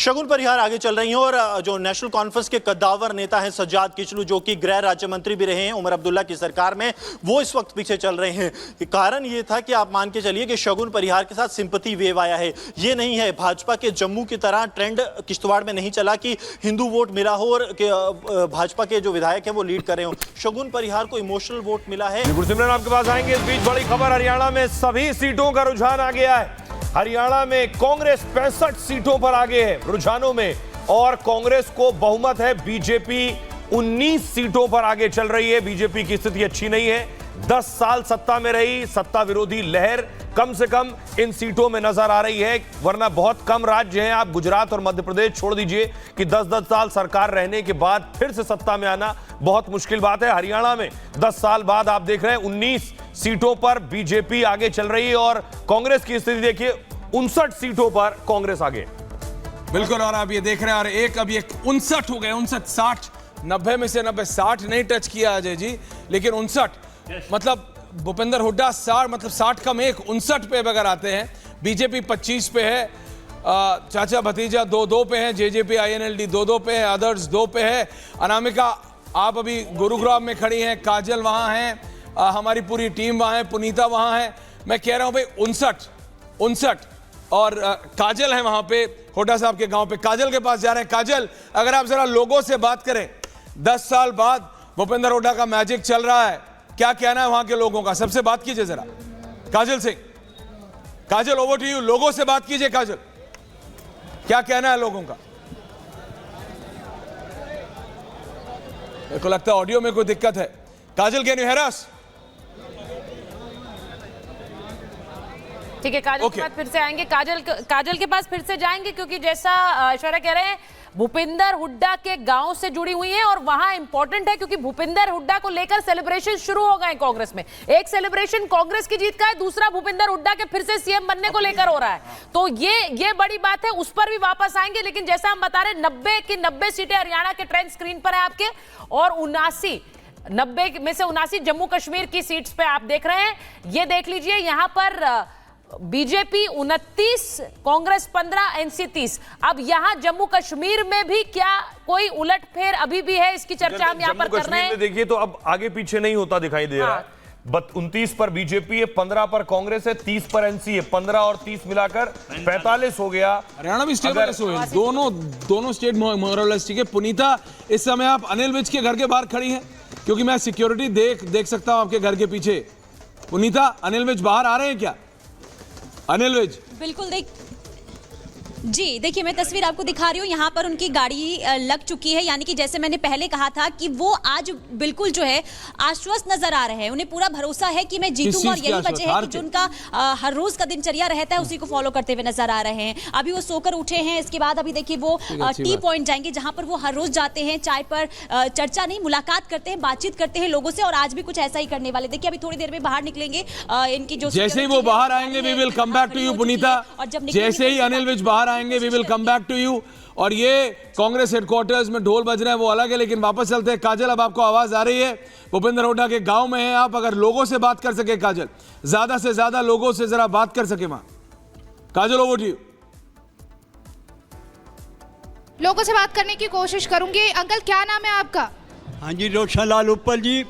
शगुन परिहार आगे चल रही हैं और जो नेशनल कॉन्फ्रेंस के कद्दावर नेता हैं सज्जाद किचलू, जो कि गृह राज्य मंत्री भी रहे हैं उमर अब्दुल्ला की सरकार में, वो इस वक्त पीछे चल रहे हैं। कारण ये था कि आप मान के चलिए कि शगुन परिहार के साथ सिंपैथी वेव आया है। ये नहीं है भाजपा के जम्मू की तरह ट्रेंड किश्तवाड़ में नहीं चला कि हिंदू वोट मिला हो और भाजपा के जो विधायक हैं वो लीड कर रहे हो। शगुन परिहार को इमोशनल वोट मिला है। गुरसिमरन आपके पास आएंगे। इस बीच बड़ी खबर, हरियाणा में सभी सीटों का रुझान आ गया है। हरियाणा में कांग्रेस 65 सीटों पर आगे है रुझानों में, और कांग्रेस को बहुमत है। बीजेपी 19 सीटों पर आगे चल रही है। बीजेपी की स्थिति अच्छी नहीं है। 10 साल सत्ता में रही, सत्ता विरोधी लहर कम से कम इन सीटों में नजर आ रही है, वरना बहुत कम राज्य हैं। आप गुजरात और मध्य प्रदेश छोड़ दीजिए कि 10-10 साल सरकार रहने के बाद फिर से सत्ता में आना बहुत मुश्किल बात है। हरियाणा में 10 साल बाद आप देख रहे हैं 19 सीटों पर बीजेपी आगे चल रही है, और कांग्रेस की स्थिति देखिए 59 सीटों पर कांग्रेस आगे। बिल्कुल, और आप ये देख रहे हैं, और एक अभी 59 हो गए, 59, 60, 90 में से 90, 60 नहीं टच किया अजय जी, लेकिन 59 मतलब भूपेंद्र हुड्डा 60, मतलब 60 कम 1, 59 पे अगर आते हैं। बीजेपी 25 पे है, चाचा भतीजा 2-2 पे हैं, जेजेपी INLD 2-2 पे है, अदर्स 2 पे है। अनामिका आप अभी गुरुग्राम में खड़ी हैं, काजल वहां हैं, हमारी पूरी टीम वहां है, पुनीता वहां है। मैं कह रहा हूं भाई 59 और काजल है वहां पे, हुड्डा साहब के गांव पे। काजल के पास जा रहे हैं। काजल, अगर आप जरा लोगों से बात करें, 10 साल बाद भूपेंद्र हुड्डा का मैजिक चल रहा है, क्या कहना है वहां के लोगों का? सबसे बात कीजिए जरा, काजल सिंह। काजल, ओवर टू यू। लोगों से बात कीजिए काजल, क्या कहना है लोगों का? मेरे को लगता है ऑडियो में कोई दिक्कत है। काजल, कैन यू हियर अस? ठीक है, काजल के पास फिर से आएंगे। काजल के पास फिर से जाएंगे, क्योंकि जैसा ऐश्वर्या कह रहे हैं, भूपेंद्र हुड्डा के गांव से जुड़ी हुई है और वहां इंपॉर्टेंट है, क्योंकि भूपेंद्र हुड्डा को लेकर सेलिब्रेशन शुरू हो गए कांग्रेस में। एक सेलिब्रेशन कांग्रेस की जीत का है, दूसरा भूपेंद्र हुड्डा के फिर से सीएम बनने को लेकर हो रहा है। तो ये बड़ी बात है, उस पर भी वापस आएंगे। लेकिन जैसा हम बता रहे, 90 की 90 सीटें हरियाणा के ट्रेंड स्क्रीन पर है आपके, और 90 में से 79 जम्मू कश्मीर की सीट्स पे आप देख रहे हैं। ये देख लीजिए, यहां पर बीजेपी 29, कांग्रेस 15, NC 30। अब यहां जम्मू कश्मीर में भी क्या कोई उलटफेर अभी भी है, इसकी चर्चा हम यहां पर कर रहे हैं। देखिए तो अब आगे पीछे नहीं होता दिखाई दे रहा है। 29 पर बीजेपी है, 15 पर कांग्रेस है, 30 पर NC है। 15 और 30 मिलाकर 45 हो गया। हरियाणा भी स्टेबल है, दोनों स्टेट मोरलेस ठीक है। पुनीता, इस समय आप अनिल विज के घर के बाहर खड़ी हैं, क्योंकि मैं सिक्योरिटी देख सकता हूं आपके घर के पीछे। पुनीता, अनिल विज बाहर आ रहे हैं क्या? अनिल विज, बिल्कुल जी, देखिए मैं तस्वीर आपको दिखा रही हूँ। यहाँ पर उनकी गाड़ी लग चुकी है, यानी कि जैसे मैंने पहले कहा था कि वो आज बिल्कुल जो है आश्वस्त नजर आ रहे हैं। उन्हें पूरा भरोसा है कि मैं जीतूंगा, और यही वजह है कि जो उनका हर रोज का दिनचर्या रहता है उसी को फॉलो करते हुए नजर आ रहे हैं। अभी वो सोकर उठे हैं, इसके बाद अभी देखिए वो टी पॉइंट जाएंगे, जहां पर वो हर रोज जाते हैं। चाय पर चर्चा नहीं, मुलाकात करते हैं, बातचीत करते हैं लोगों से, और आज भी कुछ ऐसा ही करने वाले। देखिए अभी थोड़ी देर में बाहर निकलेंगे। इनकी जो जैसे ही वो बाहर आएंगे, we will come back to you Punita. जैसे ही अनिल विज बाहर आएंगे, we will come back to you. और ये कांग्रेस हेडक्वार्टर्स में ढोल बज रहे हैं, वो अलग है, लेकिन वापस चलते हैं। काजल, अब आपको आवाज आ रही है, भूपेंद्र हुड्डा के गांव में हैं आप। अगर लोगों से बात कर सके काजल, ज्यादा से ज्यादा लोगों से जरा बात कर सके वहां। काजल, ओवर टू यू। लोगों से बात करने की कोशिश करूंगी। अंकल, क्या नाम है आपका? हाँ जी, रोशन लाल उपल जी।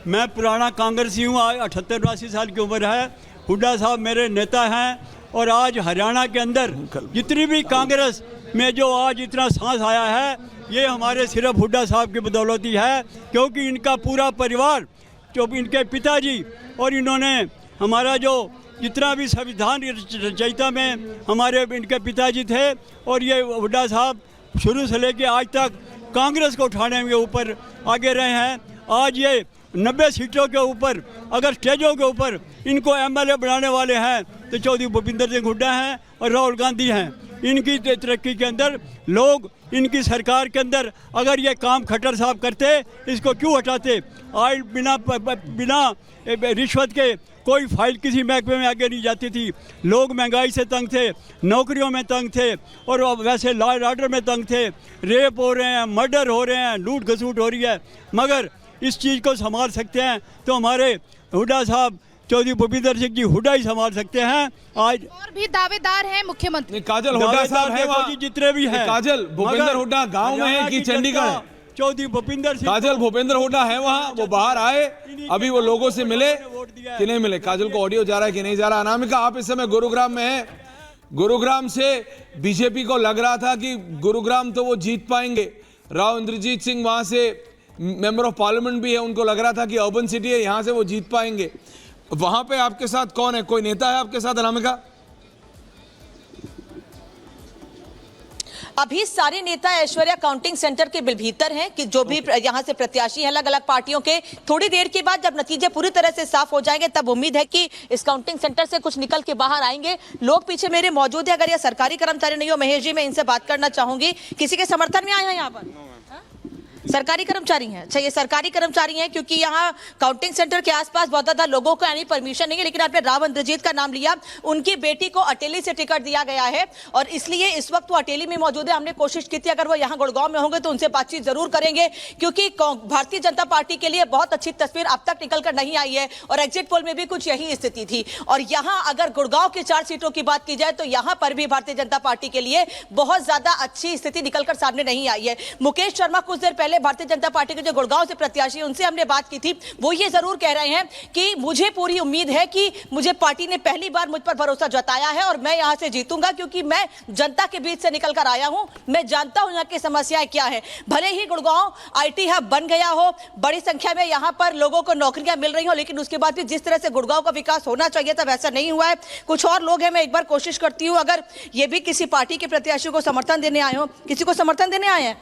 मैं पुराना कांग्रेसी हूँ, 78-82 साल की उम्र है। हुड्डा साहब मेरे नेता हैं, और आज हरियाणा के अंदर जितनी भी कांग्रेस में जो आज इतना सांस आया है, ये हमारे सिर्फ हुड्डा साहब की बदौलत ही है, क्योंकि इनका पूरा परिवार, जो इनके पिताजी और इन्होंने हमारा जो जितना भी संविधान रचयिता में हमारे इनके पिताजी थे, और ये हुड्डा साहब शुरू से लेके आज तक कांग्रेस को उठाने के ऊपर आगे रहे हैं। आज ये 90 सीटों के ऊपर, अगर स्टेजों के ऊपर इनको MLA बनाने वाले हैं, तो चौधरी भूपेंद्र सिंह हुड्डा हैं और राहुल गांधी हैं। इनकी तरक्की के अंदर लोग, इनकी सरकार के अंदर अगर ये काम खट्टर साहब करते, इसको क्यों हटाते? आज बिना रिश्वत के कोई फाइल किसी महकमे में आगे नहीं जाती थी। लोग महंगाई से तंग थे, नौकरियों में तंग थे, और वैसे लॉ एंड ऑर्डर में तंग थे। रेप हो रहे हैं, मर्डर हो रहे हैं, लूट घसूट हो रही है। मगर इस चीज़ को संभाल सकते हैं तो हमारे हुड्डा साहब चौधरी भूपिंदर सिंह जी हुड्डा ही संभाल सकते हैं। आज और भी दावेदार हैं मुख्यमंत्री। नहीं, काजल हुड्डा साहब है वहाँ, जितने भी हैं। काजल भूपेंद्र हुड्डा गांव में है कि चंडीगढ़ है? चौधरी भूपिंदर सिंह, काजल भूपेंद्र हुड्डा है वहाँ, वो बाहर आए, अभी वो लोगों से मिले कि नहीं मिले? काजल को ऑडियो जा रहा है कि नहीं जा रहा? अनामिका, आप इस समय गुरुग्राम में हैं। गुरुग्राम से बीजेपी को लग रहा था कि गुरुग्राम तो वो जीत पाएंगे। राव इंद्रजीत सिंह वहां से मेंबर ऑफ पार्लियामेंट भी है, उनको लग रहा था कि अर्बन सिटी है, यहां से वो जीत पाएंगे। वहां पे आपके साथ कौन है? कोई नेता है आपके साथ अनामिका? अभी सारे नेता ऐश्वर्या काउंटिंग सेंटर के भीतर हैं कि जो भी यहां से प्रत्याशी हैं अलग अलग पार्टियों के। थोड़ी देर के बाद जब नतीजे पूरी तरह से साफ हो जाएंगे तब उम्मीद है कि इस काउंटिंग सेंटर से कुछ निकल के बाहर आएंगे। लोग पीछे मेरे मौजूद है, अगर ये सरकारी कर्मचारी नहीं हो, महेश जी मैं इनसे बात करना चाहूंगी। किसी के समर्थन में आए हैं यहाँ पर? सरकारी कर्मचारी हैं? अच्छा, ये सरकारी कर्मचारी हैं क्योंकि यहाँ काउंटिंग सेंटर के आसपास बहुत ज्यादा लोगों को यानी परमिशन नहीं है। लेकिन आपने राव इंद्रजीत का नाम लिया, उनकी बेटी को अटेली से टिकट दिया गया है और इसलिए इस वक्त वो अटेली में मौजूद है। हमने कोशिश की थी अगर वो यहाँ गुड़गांव में होंगे तो उनसे बातचीत जरूर करेंगे क्योंकि भारतीय जनता पार्टी के लिए बहुत अच्छी तस्वीर अब तक निकल कर नहीं आई है और एग्जिट पोल में भी कुछ यही स्थिति थी। और यहाँ अगर गुड़गांव की 4 सीटों की बात की जाए तो यहाँ पर भी भारतीय जनता पार्टी के लिए बहुत ज्यादा अच्छी स्थिति निकलकर सामने नहीं आई है। मुकेश शर्मा कुछ देर पहले भारतीय जनता पार्टी जो गुड़गांव से प्रत्याशी, उनसे हमने बात की थी, वो ये जरूर कह रहे हैं कि मुझे पूरी उम्मीद है कि मुझे पार्टी ने पहली बार मुझ पर भरोसा जताया है और मैं यहां से जीतूंगा क्योंकि मैं जनता के बीच से निकलकर आया हूं, मैं जानता हूं यहां की समस्याएं क्या है। भले ही गुड़गांव आईटी हब बन गया हो, बड़ी संख्या में यहां पर लोगों को नौकरियां मिल रही हो, लेकिन उसके बाद भी जिस तरह से गुड़गांव का विकास होना चाहिए था वैसा नहीं हुआ है। कुछ और लोग हैं, मैं एक बार कोशिश करती हूं, अगर ये भी किसी पार्टी के प्रत्याशी को समर्थन देने आए हो, किसी को समर्थन देने आए हैं?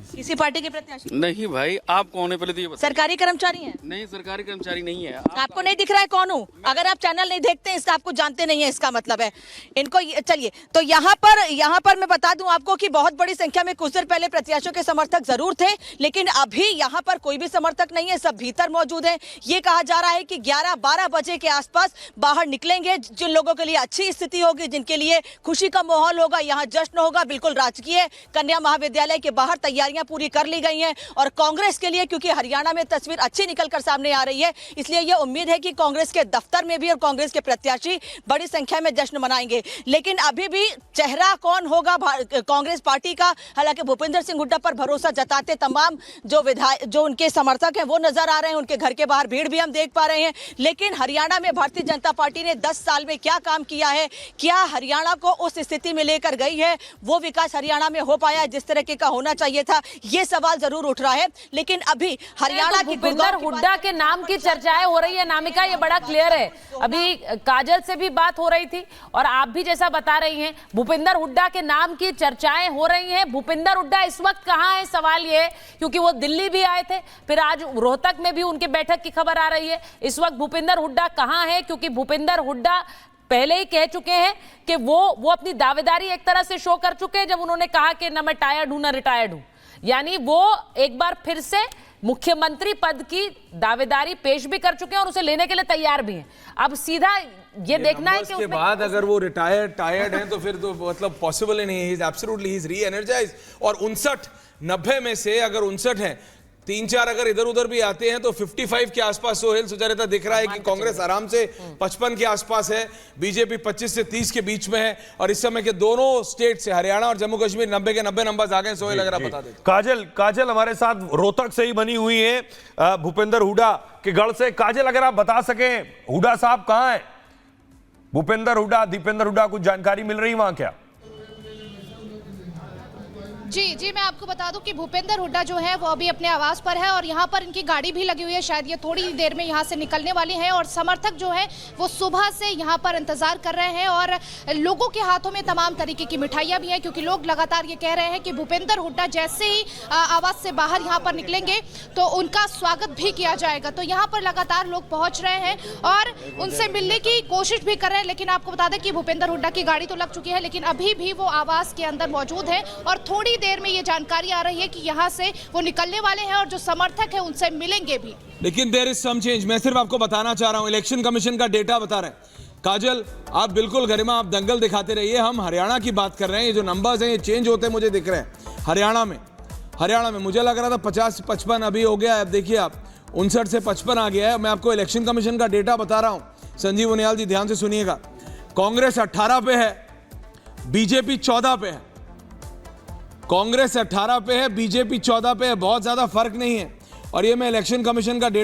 किसी पार्टी के प्रत्याशी? नहीं भाई, आप कौन है पहले तो ये बताइए। सरकारी कर्मचारी हैं? नहीं, सरकारी कर्मचारी नहीं है। आपको नहीं दिख रहा है कौन हूँ? अगर आप चैनल नहीं देखते हैं इसका आपको जानते नहीं है, इसका मतलब है इनको। चलिए, तो यहाँ पर मैं बता दूं आपको कि बहुत बड़ी संख्या में कुछ देर पहले प्रत्याशियों के समर्थक जरूर थे, लेकिन अभी यहाँ पर कोई भी समर्थक नहीं है, सब भीतर मौजूद है। ये कहा जा रहा है कि 11-12 बजे के आसपास बाहर निकलेंगे जिन लोगों के लिए अच्छी स्थिति होगी, जिनके लिए खुशी का माहौल होगा, यहाँ जश्न होगा। बिल्कुल राजकीय कन्या महाविद्यालय के बाहर तैयारियां पूरी कर ली गई हैं और कांग्रेस के लिए क्योंकि हरियाणा में तस्वीर अच्छी निकलकर सामने आ रही है, इसलिए यह उम्मीद है कि कांग्रेस के दफ्तर में भी और कांग्रेस के प्रत्याशी बड़ी संख्या में जश्न मनाएंगे। लेकिन अभी भी चेहरा कौन होगा कांग्रेस पार्टी का, हालांकि भूपेंद्र सिंह हुड्डा पर भरोसा जताते तमाम जो उनके समर्थक हैं वो नजर आ रहे हैं, उनके घर के बाहर भीड़ भी हम देख पा रहे हैं। लेकिन हरियाणा में भारतीय जनता पार्टी ने 10 साल में क्या काम किया है, क्या हरियाणा को उस स्थिति में लेकर गई है, वो विकास हरियाणा में हो पाया जिस तरीके का होना चाहिए था, ये सवाल जरूर उठ रहा है। लेकिन अभी हरियाणा की भूपेंद्र हुड्डा के नाम की चर्चाएं हो रही है नामिका, ये बड़ा क्लियर है। अभी काजल से भी बात हो रही थी और आप भी जैसा बता रही हैं, भूपेंद्र हुड्डा के नाम की चर्चाएं हो रही हैं। भूपेंद्र हुड्डा इस वक्त कहां है, सवाल ये है, क्योंकि वो दिल्ली भी आए थे, फिर आज रोहतक में भी उनके बैठक की खबर आ रही है। इस वक्त भूपेंद्र हुड्डा कहां है, क्योंकि भूपेंद्र हुड्डा पहले ही कह चुके हैं कि वो अपनी दावेदारी एक तरह से शो कर चुके हैं जब उन्होंने कहा कि ना मैं टायर्ड हूं ना रिटायर्ड हूं। यानी वो एक बार फिर से मुख्यमंत्री पद की दावेदारी पेश भी कर चुके हैं और उसे लेने के लिए तैयार भी हैं। अब सीधा ये देखना है कि उसके बाद अगर वो टायर्ड हैं तो फिर तो मतलब पॉसिबल ही नहीं है। He is absolutely he is री एनर्जाइज्ड। और 59-90 में से अगर 59 हैं, 3-4 अगर इधर उधर भी आते हैं तो 55 के आसपास सोहेल सुचारिता दिख रहा है कि कांग्रेस आराम से 55 के आसपास है, बीजेपी 25 से 30 के बीच में है और इस समय के दोनों स्टेट से हरियाणा और जम्मू कश्मीर 90 के 90 नंबर्स आ गए। सोहेल अगर आप बता दें। काजल हमारे साथ रोहतक से ही बनी हुई है भूपेंद्र हुड्डा के गढ़ से। काजल अगर आप बता सकें हुड्डा साहब कहां है, भूपेंद्र हुड्डा, दीपेंद्र हुड्डा, कुछ जानकारी मिल रही वहां क्या? जी मैं आपको बता दूं कि भूपेंद्र हुड्डा जो है वो अभी अपने आवास पर है और यहाँ पर इनकी गाड़ी भी लगी हुई है, शायद ये थोड़ी देर में यहाँ से निकलने वाली हैं। और समर्थक जो है वो सुबह से यहाँ पर इंतजार कर रहे हैं और लोगों के हाथों में तमाम तरीके की मिठाइयाँ भी हैं, क्योंकि लोग लगातार ये कह रहे हैं कि भूपेंद्र हुड्डा जैसे ही आवास से बाहर यहाँ पर निकलेंगे तो उनका स्वागत भी किया जाएगा। तो यहाँ पर लगातार लोग पहुँच रहे हैं और उनसे मिलने की कोशिश भी कर रहे हैं। लेकिन आपको बता दें कि भूपेंद्र हुड्डा की गाड़ी तो लग चुकी है, लेकिन अभी भी वो आवास के अंदर मौजूद है और थोड़ी देर में ये जानकारी आ रही है कि यहाँ से वो निकलने वाले हैं और जो समर्थक है उनसे मिलेंगे भी। लेकिन देयर इज सम चेंज। मैं सिर्फ आपको बताना चाह रहा हूं, इलेक्शन कमीशन का डेटा बता रहा है। काजल, आप बिल्कुल गरिमा, आप दंगल दिखाते रहिए, हम हरियाणा की बात कर रहे हैं। ये जो नंबर्स हैं ये चेंज होते मुझे दिख रहे हैं। हरियाणा में मुझे लग रहा था 50-55 अभी हो गया। अब देखिए आप 59 से 55 आ गया है। मैं आपको इलेक्शन कमीशन का डेटा बता रहा हूं, संजीव उनियाल जी ध्यान से सुनिएगा। कांग्रेस 18 पे है, बीजेपी 14 पे है। कांग्रेस 18 पे है, बीजेपी 14 पे है, बहुत ज्यादा फर्क नहीं है। और ये मैं इलेक्शन कमीशन का डेटा